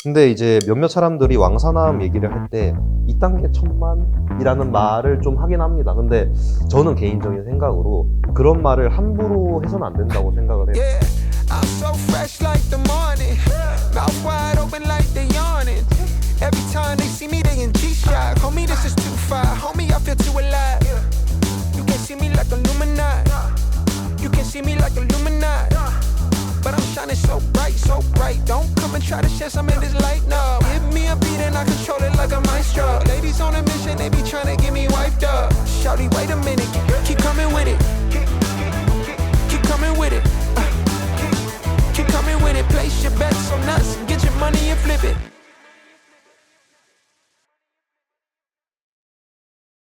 근데 이제 몇몇 사람들이 왕사나움 얘기를 할 때 2단계 1000만이라는 말을 좀 하긴 합니다. 근데 저는 개인적인 생각으로 그런 말을 함부로 해서는 안 된다고 생각을 해요. Yeah, I'm so fresh like the morning. Mouth wide open like they yawning. Every time they see me, they in G-Shock. Homie, this is too far. Homie, I feel too alive. You can see me like Illuminati. You can see me like Illuminati. But I'm shining so bright, so bright. Don't come and try to share some of this light, no. Give me a beat and I control it like a maestro. Ladies on a mission, they be trying to get me wiped up. Shawty, wait a minute, keep coming with it. Keep coming with it. Keep coming with it. Place your bets on us. Get your money and flip it.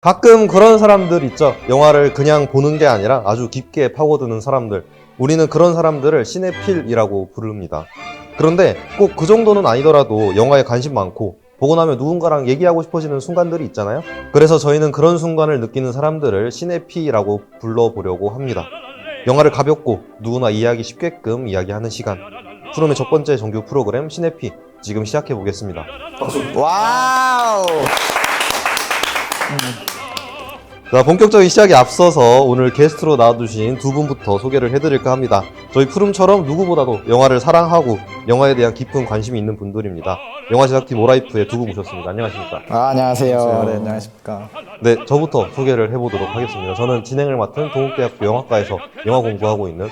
가끔 그런 사람들 있죠. 영화를 그냥 보는 게 아니라 아주 깊게 파고드는 사람들. 우리는 그런 사람들을 시네필이라고 부릅니다. 그런데 꼭 그 정도는 아니더라도 영화에 관심 많고 보고 나면 누군가랑 얘기하고 싶어지는 순간들이 있잖아요. 그래서 저희는 그런 순간을 느끼는 사람들을 시네피라고 불러보려고 합니다. 영화를 가볍고 누구나 이해하기 쉽게끔 이야기하는 시간. 푸름의 첫 번째 정규 프로그램 시네피 지금 시작해 보겠습니다. 와우. 자, 본격적인 시작에 앞서서 오늘 게스트로 나와주신 두 분부터 소개를 해드릴까 합니다. 저희 푸름처럼 누구보다도 영화를 사랑하고 영화에 대한 깊은 관심이 있는 분들입니다. 영화 제작팀 오라이프의 두 분 모셨습니다. 안녕하십니까? 안녕하세요. 네, 안녕하십니까. 네, 저부터 소개를 해보도록 하겠습니다. 저는 진행을 맡은 동국대학교 영화과에서 영화 공부하고 있는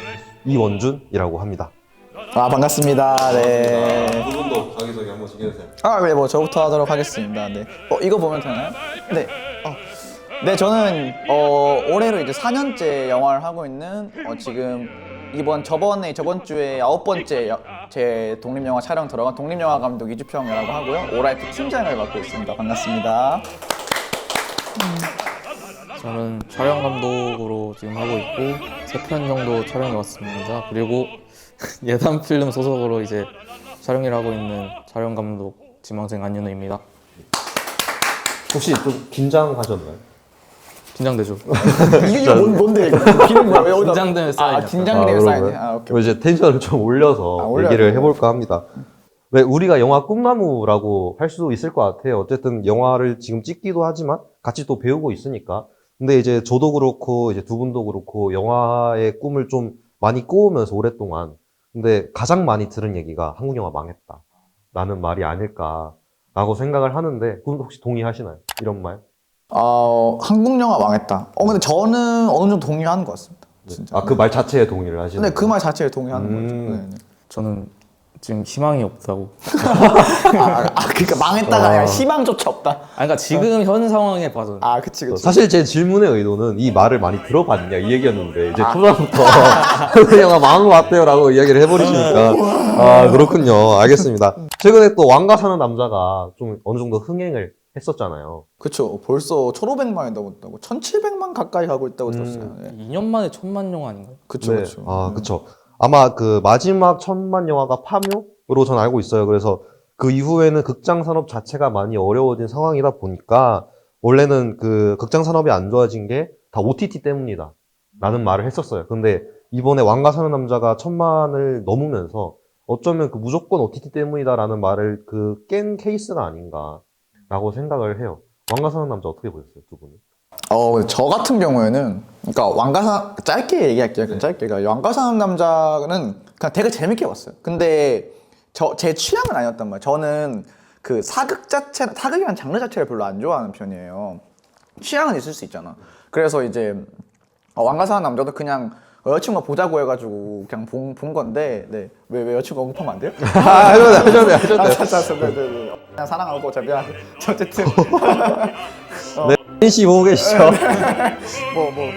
이원준이라고 합니다. 반갑습니다. 네. 두 분도 자기소개 한 번씩 해주세요. 네, 뭐 저부터 하도록 하겠습니다. 네. 이거 보면 되나요? 네. 네, 저는 올해로 이제 4년째 영화를 하고 있는 지금 저번 주에 9번째 제 독립영화 촬영 들어간 독립영화 감독 이주평이라고 하고요. 오라이프 팀장을 맡고 있습니다. 반갑습니다. 저는 촬영 감독으로 지금 하고 있고 3편 정도 촬영해 왔습니다. 그리고 예산 필름 소속으로 이제 촬영을 하고 있는 촬영 감독 지망생 안윤우입니다. 혹시 좀 긴장하셨나요? 긴장되죠? 이게 뭔데? 기는 뭐야? 왜 여기다? 긴장되면 쌓이냐. 긴장되면 쌓이네. 오케이. 그럼 이제 텐션을 좀 올려서 올려야 얘기를 돼요. 해볼까 합니다. 왜 우리가 영화 꿈나무라고 할 수도 있을 것 같아요. 어쨌든 영화를 지금 찍기도 하지만 같이 또 배우고 있으니까. 근데 이제 저도 그렇고 이제 두 분도 그렇고 영화의 꿈을 좀 많이 꾸우면서 오랫동안 근데 가장 많이 들은 얘기가 한국 영화 망했다 라는 말이 아닐까라고 생각을 하는데 그분 혹시 동의하시나요? 이런 말? 한국 영화 망했다. 근데 저는 어느 정도 동의하는 것 같습니다. 진짜. 그 말 자체에 동의를 하시는 근데 그 말 자체에 동의하는 거죠. 네. 저는 지금 희망이 없다고. 그러니까 망했다가 아니라 희망조차 없다. 그러니까 지금 현 상황에 봐서 그치. 사실 제 질문의 의도는 이 말을 많이 들어봤냐 이 얘기였는데 이제 초반부터 한국 영화 망한 것 같아요 라고 이야기를 해버리시니까 그렇군요. 알겠습니다. 최근에 또 왕가 사는 남자가 좀 어느 정도 흥행을 했었잖아요. 그쵸. 벌써 1,500만이 넘었다고. 1,700만 가까이 가고 있다고 들었어요. 네. 2년 만에 1000만 영화 아닌가요? 그쵸, 네. 그쵸. 그쵸. 아마 그 마지막 1000만 영화가 파묘로 전 알고 있어요. 그래서 그 이후에는 극장 산업 자체가 많이 어려워진 상황이다 보니까 원래는 그 극장 산업이 안 좋아진 게 다 OTT 때문이다 라는 말을 했었어요. 근데 이번에 왕가 사는 남자가 1000만을 넘으면서 어쩌면 그 무조건 OTT 때문이다 라는 말을 깬 케이스가 아닌가 라고 생각을 해요. 왕가 사는 남자 어떻게 보셨어요, 두 분은? 저 같은 경우에는, 그러니까 짧게 얘기할게요. 네. 짧게. 그러니까 왕가사는 남자는 그냥 되게 재밌게 봤어요. 근데 제 취향은 아니었단 말이에요. 저는 그 사극이라는 장르 자체를 별로 안 좋아하는 편이에요. 취향은 있을 수 있잖아. 그래서 이제 왕가사는 남자도 그냥 여자친구가 보자고 해가지고 그냥 본 건데, 네. 왜 여자친구가 언급하면 안 돼요? 하셔도 돼요. 네. 그냥 사랑하고 미안. 어쨌든. 씨 보고 계시죠?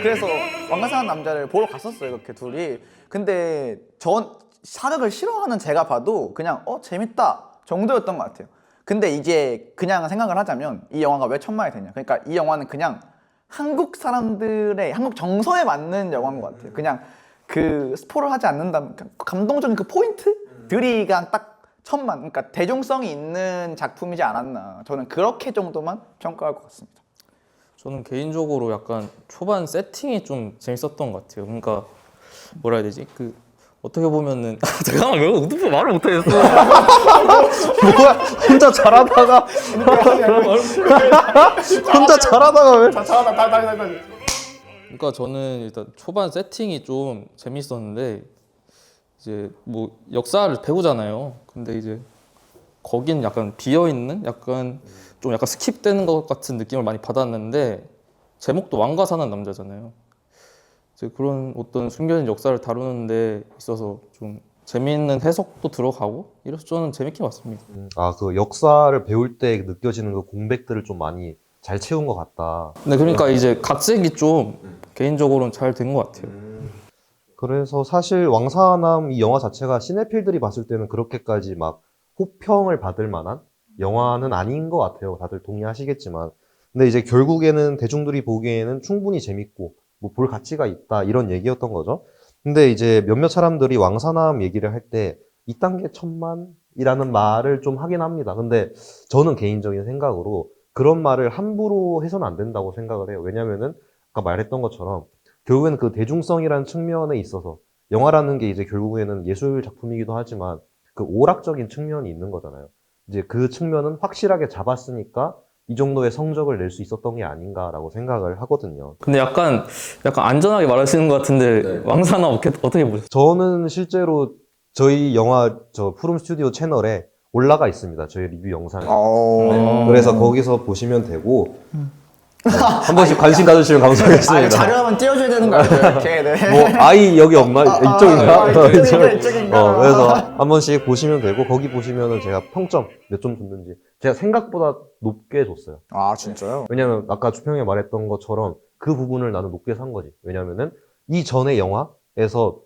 그래서 왕가사는 남자를 보러 갔었어요, 그렇게 둘이. 근데 전 사극을 싫어하는 제가 봐도 그냥 재밌다 정도였던 것 같아요. 근데 이제 그냥 생각을 하자면 이 영화가 왜 1000만이 되냐. 그러니까 이 영화는 그냥 한국 사람들의 한국 정서에 맞는 영화인 것 같아요. 그냥 그 스포를 하지 않는다면 감동적인 그 포인트들이 그냥 딱 1000만, 그러니까 대중성이 있는 작품이지 않았나. 저는 그렇게 정도만 평가할 것 같습니다. 저는 개인적으로 약간 초반 세팅이 좀 재밌었던 것 같아요. 그러니까 뭐라 해야 되지? 어떻게 보면은 잠깐만 왜 우드프 말을 못하겠어. 뭐야? 혼자 잘하다가 혼자 잘하다가 왜? 그러니까 저는 일단 초반 세팅이 좀 재밌었는데 이제 뭐 역사를 배우잖아요. 근데 이제 거긴 약간 비어 있는 약간 좀 약간 스킵되는 것 같은 느낌을 많이 받았는데 제목도 왕과 사는 남자잖아요. 이제 그런 어떤 숨겨진 역사를 다루는 데 있어서 좀 재미있는 해석도 들어가고 이래서 저는 재밌게 봤습니다. 아, 그 역사를 배울 때 느껴지는 그 공백들을 좀 많이 잘 채운 것 같다. 근데 그러니까 이제 각색이 좀 개인적으로는 잘 된 것 같아요. 그래서 사실 왕사남 이 영화 자체가 시네필들이 봤을 때는 그렇게까지 막 호평을 받을 만한 영화는 아닌 것 같아요. 다들 동의하시겠지만. 근데 이제 결국에는 대중들이 보기에는 충분히 재밌고 뭐 볼 가치가 있다 이런 얘기였던 거죠. 근데 이제 몇몇 사람들이 왕사남 얘기를 할 때 이딴 게 천만이라는 말을 좀 하긴 합니다. 근데 저는 개인적인 생각으로 그런 말을 함부로 해서는 안 된다고 생각을 해요. 왜냐면은 아까 말했던 것처럼 결국에는 그 대중성이라는 측면에 있어서 영화라는 게 이제 결국에는 예술 작품이기도 하지만 그 오락적인 측면이 있는 거잖아요. 이제 그 측면은 확실하게 잡았으니까 이 정도의 성적을 낼 수 있었던 게 아닌가라고 생각을 하거든요. 근데 약간 안전하게 말하시는 것 같은데 왕사남 어떻게 보셨어요? 저는 실제로 저희 영화 저 푸름 스튜디오 채널에 올라가 있습니다. 저희 리뷰 영상이. 네, 그래서 거기서 보시면 되고 한 번씩 관심 가주시면 감사하겠습니다. 자료하면 띄워줘야 되는 거 아니에요? 이렇게, 네. 뭐 아이 여기 없나? 이쪽인가? 이쪽인가? 그래서 한 번씩 보시면 되고 거기 보시면은 제가 평점 몇 점 줬는지 제가 생각보다 높게 줬어요. 아, 진짜요? 왜냐면 아까 주평이 말했던 것처럼 그 부분을 나는 높게 산 거지. 왜냐면은 이 전에 영화에서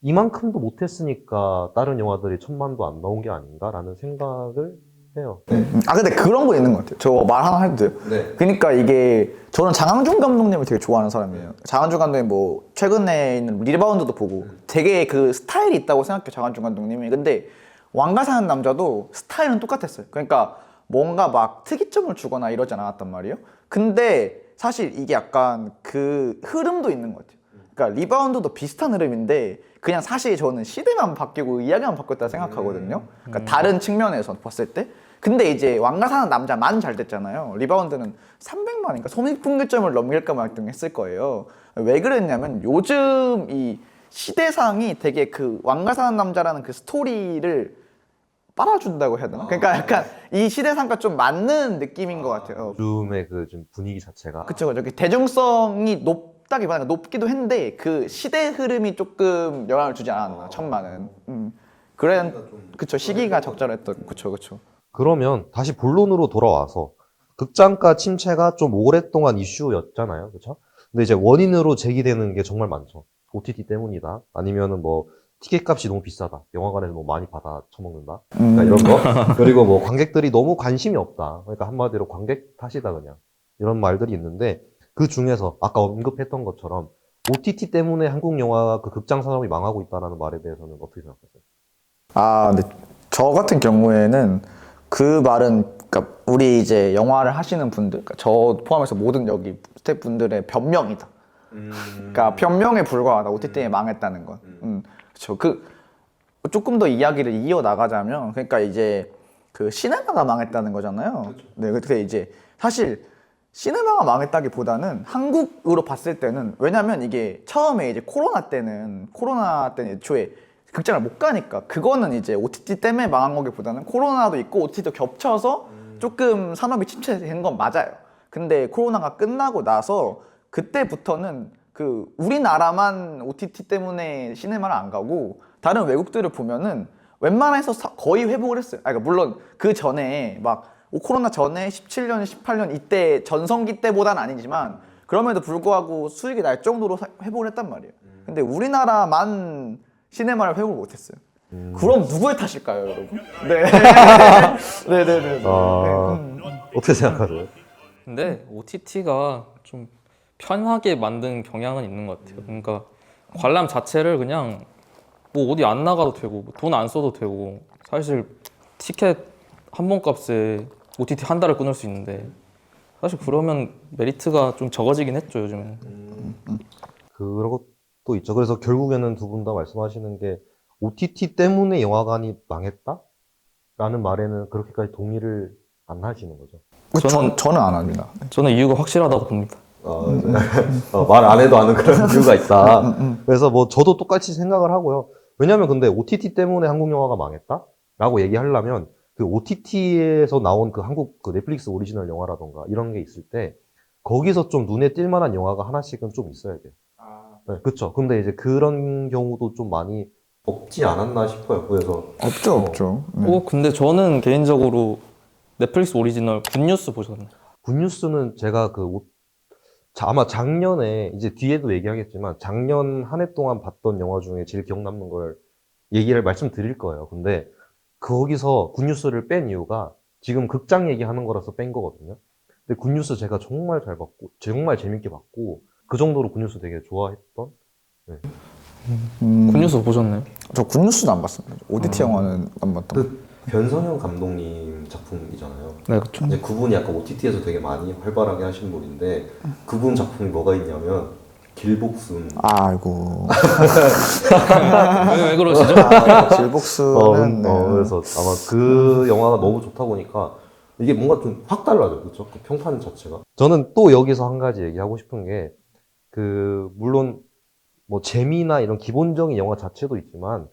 이만큼도 못했으니까 다른 영화들이 천만도 안 나온 게 아닌가라는 생각을 해요. 아, 근데 그런 거 있는 것 같아요. 저 말 하나 해도 돼요? 네. 그러니까 이게 저는 장항준 감독님을 되게 좋아하는 사람이에요. 장항준 감독님 뭐 최근에 있는 리바운드도 보고 되게 그 스타일이 있다고 생각해요. 장항준 감독님이. 근데 왕가 사는 남자도 스타일은 똑같았어요. 그러니까 뭔가 막 특이점을 주거나 이러지 않았단 말이에요. 근데 사실 이게 약간 그 흐름도 있는 것 같아요. 그러니까 리바운드도 비슷한 흐름인데 그냥 사실 저는 시대만 바뀌고 이야기만 바뀌었다 생각하거든요. 그러니까 다른 측면에서 봤을 때. 근데 이제 왕가 사는 남자만 잘 됐잖아요. 리바운드는 300만인가 손익분기점을 넘길까 말까 했을 거예요. 왜 그랬냐면 요즘 이 시대상이 되게 그 왕가 사는 남자라는 그 스토리를 빨아준다고 해야 되나? 그러니까 약간 이 시대상과 좀 맞는 느낌인 것 같아요. 요즘의 그 좀 분위기 자체가 그쵸, 그쵸. 대중성이 높다기보다는 높기도 했는데 그 시대 흐름이 조금 영향을 주지 않았나, 천만은. 그래, 그쵸. 시기가 적절했던, 그쵸. 그러면 다시 본론으로 돌아와서 극장가 침체가 좀 오랫동안 이슈였잖아요. 그쵸? 근데 이제 원인으로 제기되는 게 정말 많죠. OTT 때문이다. 아니면은 뭐 티켓값이 너무 비싸다. 영화관에서 너무 많이 받아 처먹는다. 그러니까 이런 거. 그리고 뭐 관객들이 너무 관심이 없다. 그러니까 한마디로 관객 탓이다 그냥. 이런 말들이 있는데 그 중에서 아까 언급했던 것처럼 OTT 때문에 한국 영화가 그 극장 산업이 망하고 있다는 말에 대해서는 어떻게 생각하세요? 아, 근데 저 같은 경우에는 그 말은, 그러니까 우리 이제 영화를 하시는 분들, 그러니까 저 포함해서 모든 여기 스태프분들의 변명이다. 그러니까 변명에 불과하다. OTT에 망했다는 건. 그렇죠. 그 조금 더 이야기를 이어 나가자면, 그러니까 이제 그 시네마가 망했다는 거잖아요. 네, 근데 이제 사실 시네마가 망했다기보다는 한국으로 봤을 때는, 왜냐면 이게 처음에 이제 코로나 때는 애초에 극장을 못 가니까 그거는 이제 OTT 때문에 망한 거기보다는 코로나도 있고 OTT도 겹쳐서 조금 산업이 침체된 건 맞아요. 근데 코로나가 끝나고 나서 그때부터는 그 우리나라만 OTT 때문에 시네마를 안 가고 다른 외국들을 보면은 웬만해서 거의 회복을 했어요. 그러니까 물론 그 전에 막 코로나 전에 17년, 18년 이때 전성기 때보다는 아니지만 그럼에도 불구하고 수익이 날 정도로 회복을 했단 말이에요. 근데 우리나라만 시네마를 회복을 못했어요. 그럼 누구의 탓일까요, 여러분? 네. 네네네. 어떻게 생각하세요? 근데 OTT가 좀 편하게 만든 경향은 있는 것 같아요. 그러니까 관람 자체를 그냥 뭐 어디 안 나가도 되고 돈 안 써도 되고 사실 티켓 한 번 값에 OTT 한 달을 끊을 수 있는데 사실 그러면 메리트가 좀 적어지긴 했죠, 요즘에는. 그런 것도 있죠. 그래서 결국에는 두 분 다 말씀하시는 게 OTT 때문에 영화관이 망했다? 라는 말에는 그렇게까지 동의를 안 하시는 거죠. 저는 안 합니다. 저는 이유가 확실하다고 봅니다. 말 안 해도 아는 그런 이유가 있다. 그래서 뭐 저도 똑같이 생각을 하고요. 왜냐면 근데 OTT 때문에 한국 영화가 망했다? 라고 얘기하려면 그 OTT에서 나온 그 한국 그 넷플릭스 오리지널 영화라던가 이런 게 있을 때 거기서 좀 눈에 띌 만한 영화가 하나씩은 좀 있어야 돼요. 네, 그쵸. 근데 이제 그런 경우도 좀 많이 없지 않았나 싶어요. 그래서 없죠. 네. 근데 저는 개인적으로 넷플릭스 오리지널 굿뉴스 보셨나요? 굿뉴스는 제가 아마 작년에 이제 뒤에도 얘기하겠지만 작년 한 해 동안 봤던 영화 중에 제일 기억 남는 걸 얘기를 말씀드릴 거예요. 근데 거기서 굿뉴스를 뺀 이유가 지금 극장 얘기하는 거라서 뺀 거거든요. 근데 굿뉴스 제가 정말 잘 봤고 정말 재밌게 봤고 그 정도로 굿뉴스 되게 좋아했던. 네. 굿뉴스 보셨나요? 저 굿뉴스도 안 봤습니다. OTT 영화는 안 봤던. 그 변성현 감독님 작품이잖아요. 네, 그렇죠. 이제 그분이 약간 OTT에서 되게 많이 활발하게 하신 분인데 그분 작품이 뭐가 있냐면 길복순. 아이고. 왜 그러시죠? 질복수는 그래서 아마 그 영화가 너무 좋다 보니까 이게 뭔가 좀 확 달라져요. 그렇죠? 그 평판 자체가. 저는 또 여기서 한 가지 얘기하고 싶은 게 물론 뭐 재미나 이런 기본적인 영화 자체도 있지만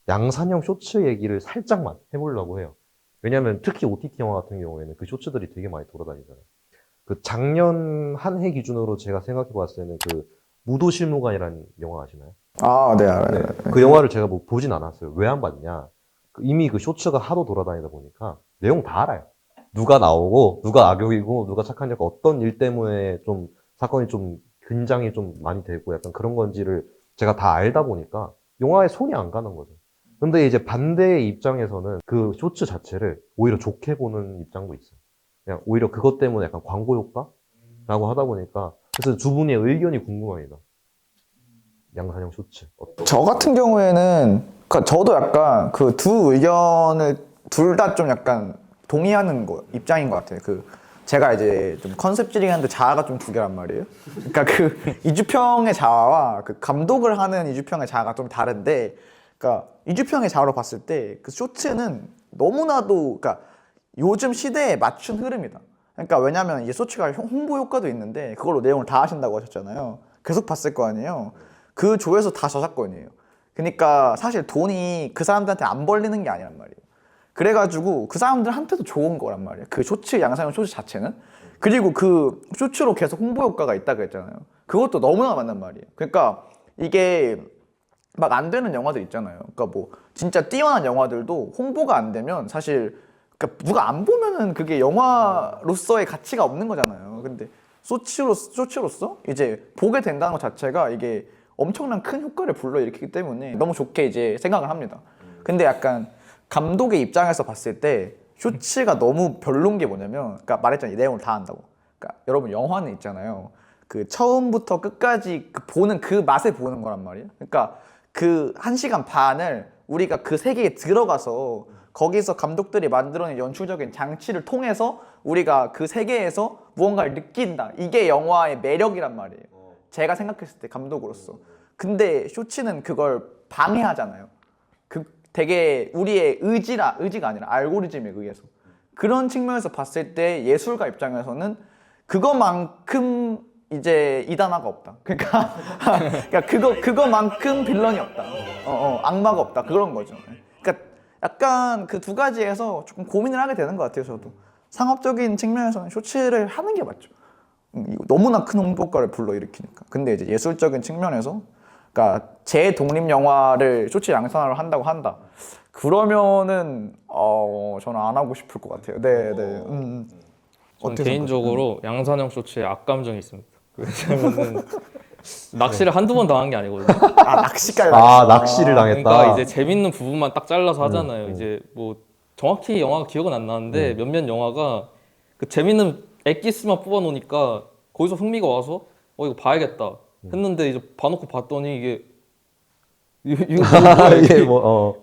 양산형 쇼츠 얘기를 살짝만 해보려고 해요. 왜냐면 특히 OTT 영화 같은 경우에는 그 쇼츠들이 되게 많이 돌아다니잖아요. 그 작년 한 해 기준으로 제가 생각해 봤을 때는 그 무도실무관이라는 영화 아시나요? 네, 알아요. 네. 그 영화를 제가 뭐 보진 않았어요. 왜 안 봤냐? 이미 그 쇼츠가 하도 돌아다니다 보니까 내용 다 알아요. 누가 나오고, 누가 악역이고, 누가 착한 역, 어떤 일 때문에 좀 사건이 좀 긴장이 좀 많이 되고 약간 그런 건지를 제가 다 알다 보니까 영화에 손이 안 가는 거죠. 근데 이제 반대의 입장에서는 그 쇼츠 자체를 오히려 좋게 보는 입장도 있어요. 그냥 오히려 그것 때문에 약간 광고 효과라고 하다 보니까 그래서 두 분의 의견이 궁금합니다. 양산형 쇼츠. 저 같은 경우에는 저도 약간 그 두 의견을 둘 다 좀 약간 동의하는 입장인 것 같아요. 제가 이제 좀 컨셉질이 하는데 자아가 좀 두 개란 말이에요. 그러니까 그 이주평의 자아와 그 감독을 하는 이주평의 자아가 좀 다른데, 그러니까 이주평의 자아로 봤을 때 그 쇼츠는 너무나도 그러니까 요즘 시대에 맞춘 흐름이다. 그러니까 왜냐면 이게 쇼츠가 홍보 효과도 있는데 그걸로 내용을 다 하신다고 하셨잖아요. 계속 봤을 거 아니에요. 그 조회수 다 저작권이에요. 그러니까 사실 돈이 그 사람들한테 안 벌리는 게 아니란 말이에요. 그래가지고 그 사람들한테도 좋은 거란 말이에요. 그 쇼츠, 양산형 쇼츠 자체는. 그리고 그 쇼츠로 계속 홍보 효과가 있다고 했잖아요. 그것도 너무나 맞는 말이에요. 그러니까 이게 막 안 되는 영화들 있잖아요. 그러니까 뭐 진짜 뛰어난 영화들도 홍보가 안 되면 사실 그러니까 누가 안 보면은 그게 영화로서의 가치가 없는 거잖아요. 근데 쇼츠로서 이제 보게 된다는 것 자체가 이게 엄청난 큰 효과를 불러일으키기 때문에 너무 좋게 이제 생각을 합니다. 근데 약간 감독의 입장에서 봤을 때 쇼츠가 너무 별론 게 뭐냐면, 그러니까 말했잖아요. 이 내용을 다 한다고. 그러니까 여러분 영화는 있잖아요. 그 처음부터 끝까지 보는 그 맛에 보는 거란 말이에요. 그러니까 그 1시간 반을 우리가 그 세계에 들어가서 거기서 감독들이 만들어낸 연출적인 장치를 통해서 우리가 그 세계에서 무언가를 느낀다. 이게 영화의 매력이란 말이에요. 제가 생각했을 때 감독으로서. 근데 쇼츠는 그걸 방해하잖아요. 되게 우리의 의지가 아니라 알고리즘에 의해서. 그런 측면에서 봤을 때 예술가 입장에서는 그거만큼 이제 이단화가 없다. 그러니까 그거만큼 빌런이 없다. 악마가 없다. 그런 거죠. 그러니까 약간 그 두 가지에서 조금 고민을 하게 되는 것 같아요. 저도 상업적인 측면에서는 쇼츠를 하는 게 맞죠. 너무나 큰 홍보 효과를 불러일으키니까. 근데 이제 예술적인 측면에서, 그러니까 제 독립 영화를 쇼츠 양산화를 한다고 한다. 그러면은 저는 안 하고 싶을 것 같아요. 네. 저는 개인적으로 양산형 쇼츠에 악감정이 있습니다. 왜냐면은 낚시를 한두 번 당한 게 아니거든요. 낚시까지. 낚시를 당했다. 그러니까 이제 재밌는 부분만 딱 잘라서 하잖아요. 이제 뭐 정확히 영화가 기억은 안 나는데 몇몇 영화가 그 재밌는 엑기스만 뽑아 놓으니까 거기서 흥미가 와서 이거 봐야겠다 했는데 이제 봐놓고 봤더니 이게 뭐야, 이게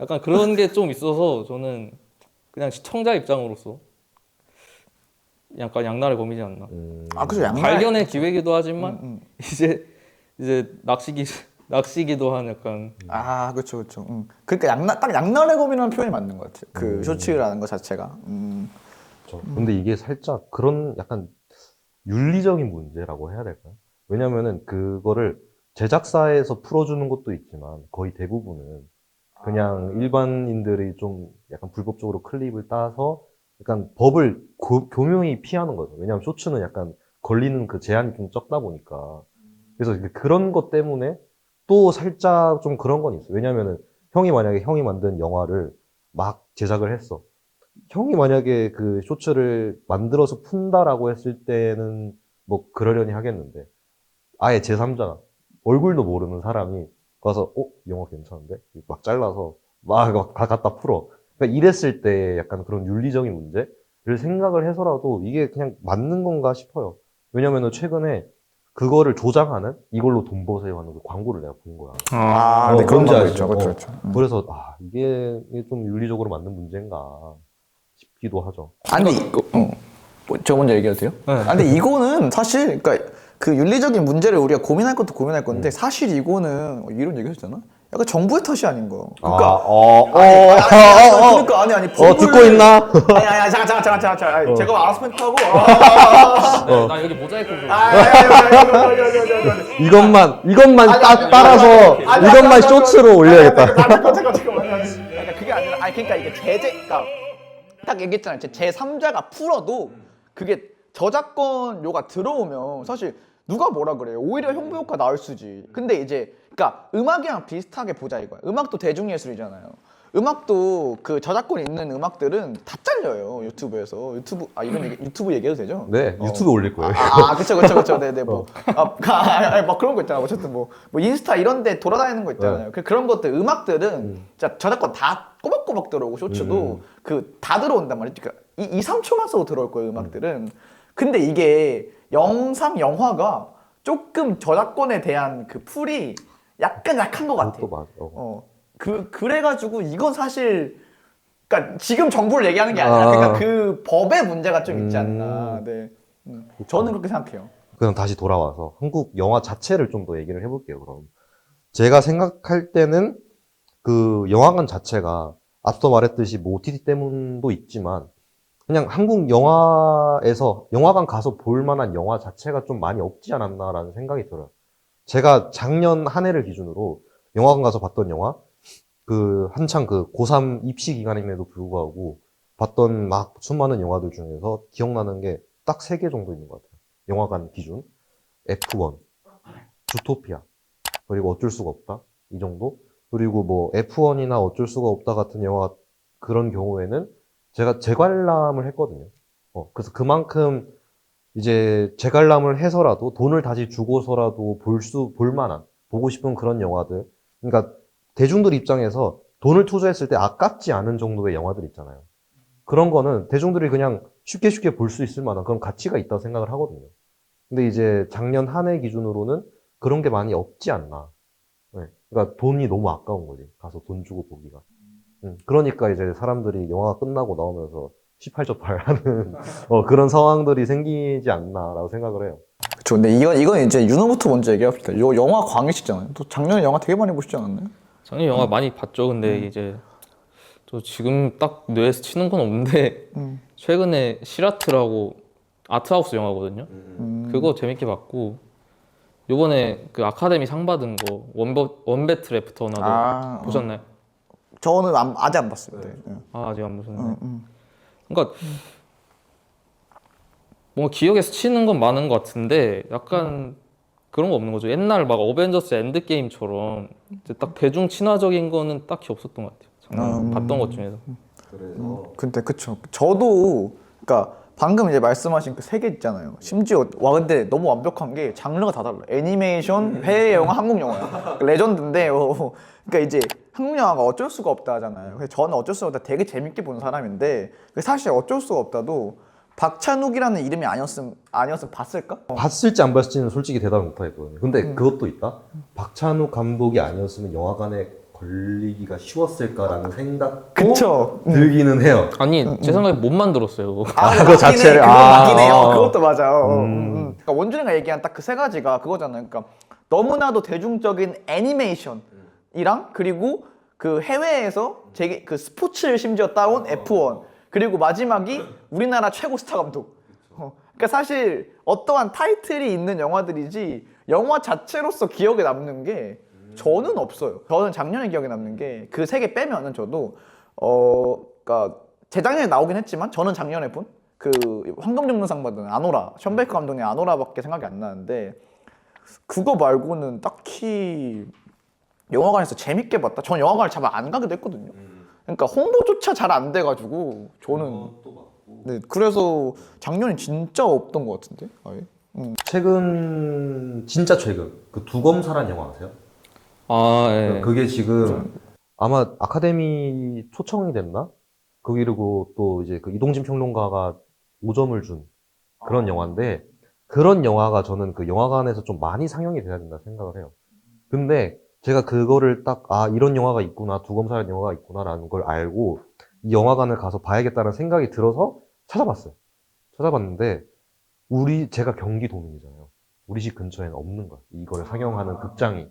약간 그런 게 좀 있어서 저는 그냥 시청자 입장으로서 약간 양날의 검이지 않나. 그죠. 발견의 기회이기도 하지만 이제 낚시기도 한 약간 아, 그렇죠, 그렇죠. 그러니까 딱 양날의 검이라는 표현이 맞는 것 같아요. 그 쇼츠라는 것 자체가. 근데 이게 살짝 그런 약간 윤리적인 문제라고 해야 될까요? 왜냐면은 그거를 제작사에서 풀어주는 것도 있지만 거의 대부분은 그냥 일반인들이 좀 약간 불법적으로 클립을 따서 약간 법을 교묘히 피하는 거죠. 왜냐면 쇼츠는 약간 걸리는 그 제한이 좀 적다 보니까. 그래서 그런 것 때문에 또 살짝 좀 그런 건 있어요. 왜냐면은 만약에 형이 만든 영화를 막 제작을 했어. 형이 만약에 그 쇼츠를 만들어서 푼다라고 했을 때는 뭐 그러려니 하겠는데 아예 제3자가 얼굴도 모르는 사람이 가서 이 영화 괜찮은데? 막 잘라서 막 갖다 풀어. 그러니까 이랬을 때 약간 그런 윤리적인 문제를 생각을 해서라도 이게 그냥 맞는 건가 싶어요. 왜냐면은 최근에 그거를 조장하는 이걸로 돈 버세요 하는 그 광고를 내가 본 거야. 아, 네, 그런 뭔지 거 알죠? 있죠. 그렇죠, 그렇죠. 그래서 이게 좀 윤리적으로 맞는 문제인가 싶기도 하죠. 아니, 이거, 저 먼저 얘기해도 돼요? 네. 근데 이거는 사실, 그러니까 그 윤리적인 문제를 우리가 고민할 것도 고민할 건데, 사실 이거는, 이런 얘기 하셨잖아? 약간 정부의 탓이 아닌 거. 그러니까. 아니, 듣고 있나? 아니, 잠깐. 아니, 제가 알아서 멘트하고. 나 여기 모자이크 좀. 이것만 딱 따라서 이것만 쇼츠로 올려야겠다. 잠깐만. 그러니까 그게 아니라, 그러니까 이게 그러니까 딱 얘기했잖아요. 제3자가 풀어도 그게 저작권료가 들어오면 사실 누가 뭐라 그래요? 오히려 홍보효과 나올 수지. 근데 이제 그러니까 음악이랑 비슷하게 보자 이거야. 음악도 대중예술이잖아요. 음악도 그 저작권이 있는 음악들은 다 잘려요 유튜브에서. 이런 얘기 유튜브 얘기해도 되죠? 네, 유튜브에 올릴 거예요. 그쵸. 네네 막 그런 거 있잖아. 어쨌든 뭐 인스타 이런데 돌아다니는 거 있잖아요. 그런 것들 음악들은 진짜 저작권 다 꼬박꼬박 들어오고 쇼츠도 그 다 들어온단 말이지. 그러니까 2-3초만 써도 들어올 거예요 음악들은. 근데 이게 영화가 조금 저작권에 대한 그 풀이 약간 약한 것 같아. 그것도 맞아. 그래가지고 이건 사실 그러니까 지금 정부를 얘기하는 게 아니라 그러니까 그 법의 문제가 좀 있지 않나. 네. 저는 그렇게 생각해요. 그럼 다시 돌아와서 한국 영화 자체를 좀 더 얘기를 해볼게요. 그럼 제가 생각할 때는 그 영화관 자체가 앞서 말했듯이 뭐 OTT 때문도 있지만 그냥 한국 영화에서 영화관 가서 볼 만한 영화 자체가 좀 많이 없지 않았나라는 생각이 들어요. 제가 작년 한 해를 기준으로 영화관 가서 봤던 영화 그 한창 그 고3 입시 기간임에도 불구하고 봤던 막 수많은 영화들 중에서 기억나는 게 딱 3개 정도 있는 것 같아요. 영화관 기준. F1, 주토피아, 그리고 어쩔 수가 없다. 이 정도. 그리고 뭐 F1이나 어쩔 수가 없다 같은 영화 그런 경우에는 제가 재관람을 했거든요. 그래서 그만큼 이제 재관람을 해서라도 돈을 다시 주고서라도 볼 만한, 보고 싶은 그런 영화들. 그러니까 대중들 입장에서 돈을 투자했을 때 아깝지 않은 정도의 영화들 있잖아요. 그런 거는 대중들이 그냥 쉽게 볼 수 있을 만한 그런 가치가 있다고 생각을 하거든요. 근데 이제 작년 한 해 기준으로는 그런 게 많이 없지 않나. 네. 그러니까 돈이 너무 아까운 거지. 가서 돈 주고 보기가. 그러니까 이제 사람들이 영화가 끝나고 나오면서 18조8 하는 그런 상황들이 생기지 않나라고 생각을 해요. 그쵸. 근데 이건 이제 윤호부터 먼저 얘기합시다. 영화 광이시잖아요. 또 작년에 영화 되게 많이 보시지 않았나요? 작년 영화 많이 봤죠. 근데 이제 저 지금 딱 뇌에서 치는 건 없는데 최근에 시라트라고 아트하우스 영화거든요. 그거 재밌게 봤고 요번에 그 아카데미 상 받은 거 원배틀 애프터 어나더 보셨나요? 저는 아직 안 봤어요. 네. 아직 안 보셨나요? 그러니까 뭔가 기억에서 치는 건 많은 것 같은데 약간 그런 거 없는 거죠. 옛날 막 어벤져스 엔드게임처럼 이제 딱 대중 친화적인 거는 딱히 없었던 것 같아요. 작년 봤던 것 중에서. 근데 그쵸. 저도 그러니까 방금 이제 말씀하신 그 3개 있잖아요. 심지어 근데 너무 완벽한 게 장르가 다 달라. 애니메이션, 해외 영화, 한국 영화야. 레전드인데 그러니까 이제 한국 영화가 어쩔 수가 없다 하잖아요. 그래서 저는 어쩔 수가 없다 되게 재밌게 본 사람인데 사실 어쩔 수가 없다도 박찬욱이라는 이름이 아니었으면 봤을까? 봤을지 안 봤을지는 솔직히 대답을 못 하겠거든요. 근데 그것도 있다. 박찬욱 감독이 아니었으면 영화관에 걸리기가 쉬웠을까라는 생각도 그쵸. 들기는 해요. 아니 제 생각에 못 만들었어요. 그 자체를. 그거 맞긴 해요. 그것도 맞아. 그러니까 원준이가 얘기한 딱 그 3가지가 그거잖아요. 그러니까 너무나도 대중적인 애니메이션이랑 그리고 그 해외에서 그 스포츠를 심지어 따온 F1 그리고 마지막이 우리나라 최고 스타 감독. 그러니까 사실 어떠한 타이틀이 있는 영화들이지 영화 자체로서 기억에 남는 게 저는 없어요. 저는 작년에 기억에 남는 게 그 세 개 빼면은 저도 그러니까 재작년에 나오긴 했지만 저는 작년에 본 그 황금종려상 받은 아노라 션 베이커 감독의 아노라밖에 생각이 안 나는데 그거 말고는 딱히 영화관에서 재밌게 봤다. 전 영화관을 잘 안 가기도 했거든요. 그러니까 홍보조차 잘 안 돼가지고 저는 네 그래서 작년에 진짜 없던 것 같은데 아예. 최근 진짜 최근 그 두검사란 영화 아세요? 아, 예. 그게 지금 아마 아카데미 초청이 됐나? 그리고 또 이제 그 이동진 평론가가 5점을 준 그런 영화인데 그런 영화가 저는 그 영화관에서 좀 많이 상영이 돼야 된다 생각을 해요. 근데 제가 그거를 딱 이런 영화가 있구나, 두검사라는 영화가 있구나라는 걸 알고 이 영화관을 가서 봐야겠다는 생각이 들어서 찾아봤어요. 찾아봤는데 제가 경기도민이잖아요. 우리 집 근처에는 없는 거야. 이거를 상영하는 극장이.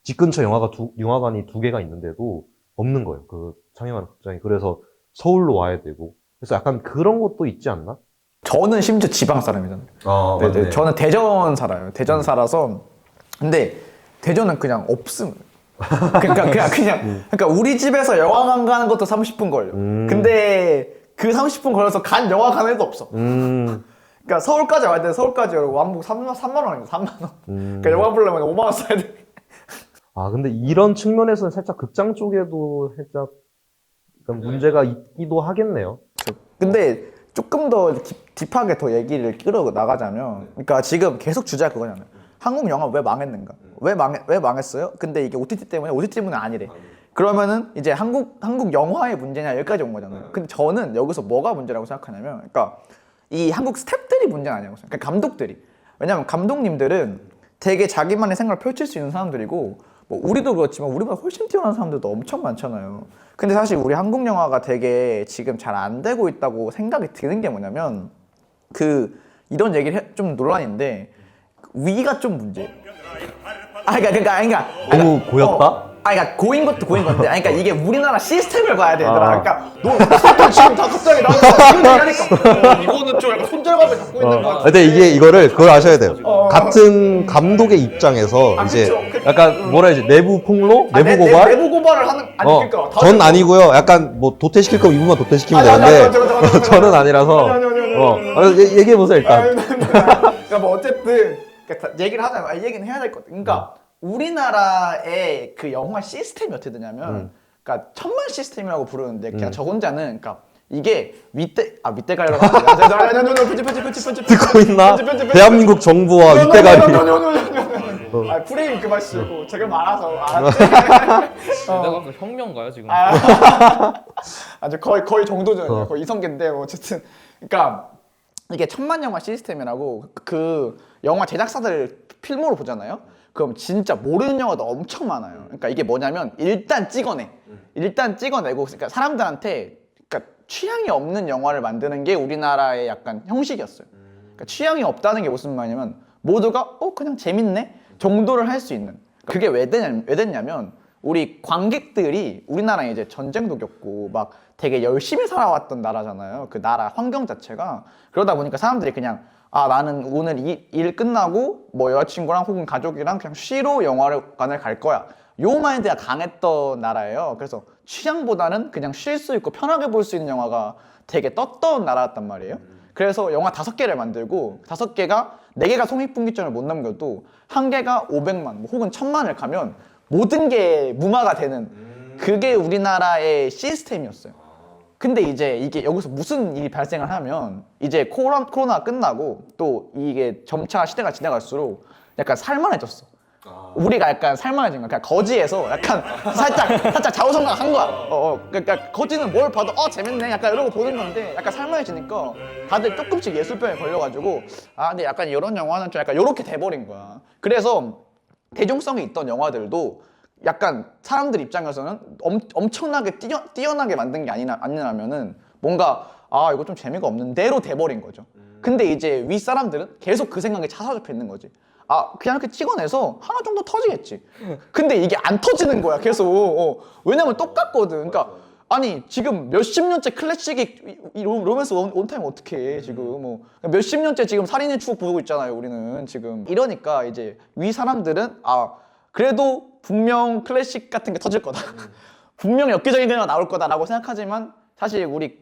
집 근처 영화관이 2개가 있는데도 없는 거예요. 그 상영하는 극장이. 그래서 서울로 와야 되고. 그래서 약간 그런 것도 있지 않나? 저는 심지어 지방 사람이잖아요. 네, 맞네. 저는 대전 살아요. 대전 살아서 근데 대전은 그냥 없음. 그러니까 우리 집에서 영화관 가는 것도 30분 걸려. 근데 그 30분 걸려서 간 영화관에도 없어. 그러니까 서울까지 와야 돼. 서울까지 왕복 3만 원이야. 3만 원. 그러니까 영화 보려면 5만 원 써야 돼. 근데 이런 측면에서는 살짝 극장 쪽에도 살짝 문제가 있기도 하겠네요. 근데 조금 더 딥하게 더 얘기를 끌어 나가자면, 그러니까 지금 계속 주제가 그거잖아요. 한국 영화 왜 망했는가? 왜 망했어요? 근데 이게 OTT 때문에 아니래. 그러면은 이제 한국 영화의 문제냐 여기까지 온 거잖아요. 근데 저는 여기서 뭐가 문제라고 생각하냐면, 그러니까 이 한국 스태프들이 문제는 아니라고 생각해요. 그러니까 감독들이. 왜냐면 감독님들은 되게 자기만의 생각을 펼칠 수 있는 사람들이고, 뭐 우리도 그렇지만 우리보다 훨씬 뛰어난 사람들도 엄청 많잖아요. 근데 사실 우리 한국 영화가 되게 지금 잘 안 되고 있다고 생각이 드는 게 뭐냐면 이런 얘기를 좀 논란인데 위가 좀 문제예요. 그러니까 너무 고였다? 그러니까 고인 것도 고인 건데, 그러니까 이게 우리나라 시스템을 봐야 돼, 얘들아. 그러니까 너 지금 다 갑자기 나한테 얘기하니까 이거는 좀 약간 손절감을 갖고 있는 거 같아. 근데 그걸 아셔야 돼요. 같은 감독의 입장에서 이제 그쵸. 약간 뭐라 해야지, 내부 폭로? 내부 고발? 내부 고발을 하는 그러니까 전 아니고요. 약간 뭐 도태시킬 거면 이분만 도태시키면 되는데 저는 아니라서. 얘기해보세요, 일단. 그러니까 뭐 어쨌든 그러니까 얘기를 하자면 얘기는 해야 될 것 같아. 그러니까 우리나라의 그 영화 시스템이 어떻게 되냐면, 그러니까 천만 시스템이라고 부르는데 그냥 저 혼자는 그러니까 이게 윗대가리라고 편집 듣고 있나? 대한민국 정부와 윗대가리. 프레임 그만 씌우고 제가 말아서 알았지? 내가 그 혁명가요 지금? 아주 거의 정도전이에요. 거의 이성계인데 어쨌든 그러니까 이게 천만 영화 시스템이라고 그 영화 제작사들 필모로 보잖아요. 그럼 진짜 모르는 영화도 엄청 많아요. 그러니까 이게 뭐냐면 일단 찍어내고 그러니까 사람들한테 그러니까 취향이 없는 영화를 만드는 게 우리나라의 약간 형식이었어요. 그러니까 취향이 없다는 게 무슨 말이냐면 모두가 그냥 재밌네 정도를 할 수 있는. 그게 왜 됐냐면 우리 관객들이 우리나라에 이제 전쟁도 겪고 막 되게 열심히 살아왔던 나라잖아요. 그 나라 환경 자체가. 그러다 보니까 사람들이 그냥 나는 오늘 일 끝나고 뭐 여자친구랑 혹은 가족이랑 그냥 쉬러 영화관을 갈 거야. 요 마인드가 강했던 나라예요. 그래서 취향보다는 그냥 쉴 수 있고 편하게 볼 수 있는 영화가 되게 떴던 나라였단 말이에요. 그래서 영화 5개를 만들고 5개가 4개가 손익분기점을 못 넘겨도 1개가 500만 혹은 1000만을 가면 모든 게 무마가 되는 그게 우리나라의 시스템이었어요. 근데 이제 이게 여기서 무슨 일이 발생을 하면 이제 코로나 끝나고 또 이게 점차 시대가 지나갈수록 약간 살만해졌어. 우리가 약간 살만해진 거야. 그냥 거지에서 약간 살짝 좌우성강한 거야. 그러니까 거지는 뭘 봐도 재밌네 약간 이러고 보는 건데 약간 살만해지니까 다들 조금씩 예술병에 걸려가지고 근데 약간 이런 영화는 좀 약간 이렇게 돼버린 거야. 그래서 대중성이 있던 영화들도 약간 사람들 입장에서는 엄청나게 뛰어나게 만든 게 아니라면은 뭔가 이거 좀 재미가 없는 대로 돼버린 거죠. 근데 이제 윗사람들은 계속 그 생각에 차사잡혀 있는 거지. 그냥 이렇게 찍어내서 하나 정도 터지겠지. 근데 이게 안 터지는 거야 계속. 왜냐면 똑같거든. 그러니까 아니 지금 몇십 년째 클래식이 로맨스 원타임 어떻게 해 지금 뭐 몇십 년째 지금 살인의 추억 보고 있잖아요 우리는 지금. 이러니까 이제 위 사람들은 그래도 분명 클래식 같은 게 터질 거다. 분명 엽기적인 그녀가 나올 거다라고 생각하지만 사실 우리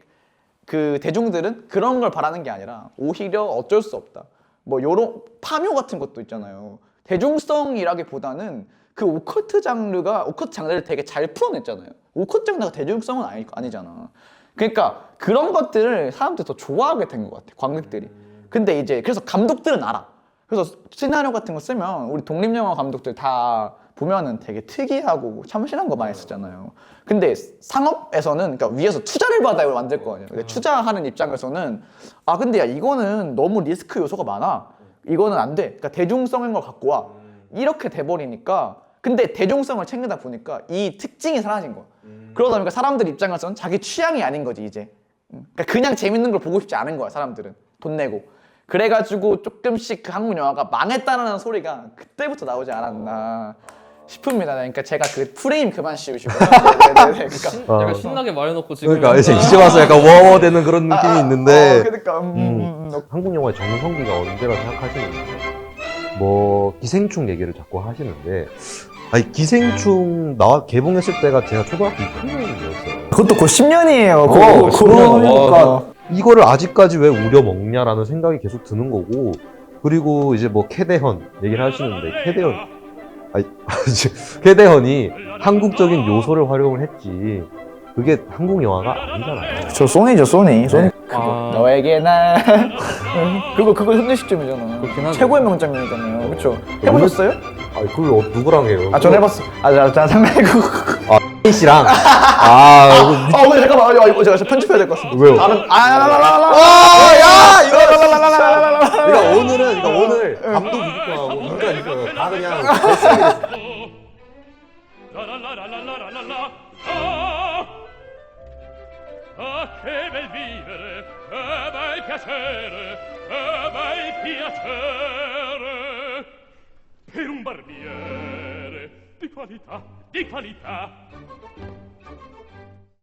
그 대중들은 그런 걸 바라는 게 아니라 오히려 어쩔 수 없다. 뭐 요런 파묘 같은 것도 있잖아요. 대중성이라기보다는 그 오컬트 장르를 되게 잘 풀어냈잖아요. 오컬트 장르가 대중성은 아니잖아. 그러니까 그런 것들을 사람들이 더 좋아하게 된 것 같아, 관객들이. 근데 이제 그래서 감독들은 알아. 그래서 시나리오 같은 거 쓰면 우리 독립영화 감독들 다 보면은 되게 특이하고 참신한 거 많이 쓰잖아요. 근데 상업에서는 그러니까 위에서 투자를 받아야 만들 거 아니야. 근데 투자하는 입장에서는 근데 야 이거는 너무 리스크 요소가 많아. 이거는 안 돼. 그러니까 대중성인 걸 갖고 와. 이렇게 돼버리니까. 근데 대중성을 챙기다 보니까 이 특징이 사라진 거야. 그러다 보니까 사람들 입장에서는 자기 취향이 아닌 거지 이제. 그러니까 그냥 재밌는 걸 보고 싶지 않은 거야 사람들은. 돈 내고. 그래가지고 조금씩 그 한국 영화가 망했다는 소리가 그때부터 나오지 않았나 싶습니다. 그러니까 제가 그 프레임 그만 씌우시고. 네네네. 그러니까. 약간 신나게 말해놓고 지금 그러니까 이제 와서 약간 워워 되는 그런 느낌이 있는데 그러니까 한국 영화의 정성기가 언제라 생각하시는지 뭐 기생충 얘기를 자꾸 하시는데 기생충 개봉했을 때가 제가 초등학교 6학년이었어요. 그것도 곧 10년이에요. 그러니까 이거를 아직까지 왜 우려 먹냐라는 생각이 계속 드는 거고 그리고 이제 뭐 캐대헌 얘기를 하시는데 캐대헌이 한국적인 요소를 활용을 했지 그게 한국 영화가 아니잖아요. 저 소니죠 소니. 네. 너에게 나 그거 현대 시점이잖아. 그렇긴 하죠. 최고의 명장면이잖아요. 그렇죠. 해보셨어요? 그걸 누구랑 해요? 전 해봤어. 자 상당히고. 씨랑 근데 잠깐만. 이거 제가 편집해야 될 것 같습니다. 왜요? 다른 그러니까 오늘 감독 이기하고 인간 이기하고 다 그냥 됐습니다. Ah, che bel vivere, che bel piacere, che bel piacere per un barbiere di qualità, di qualità.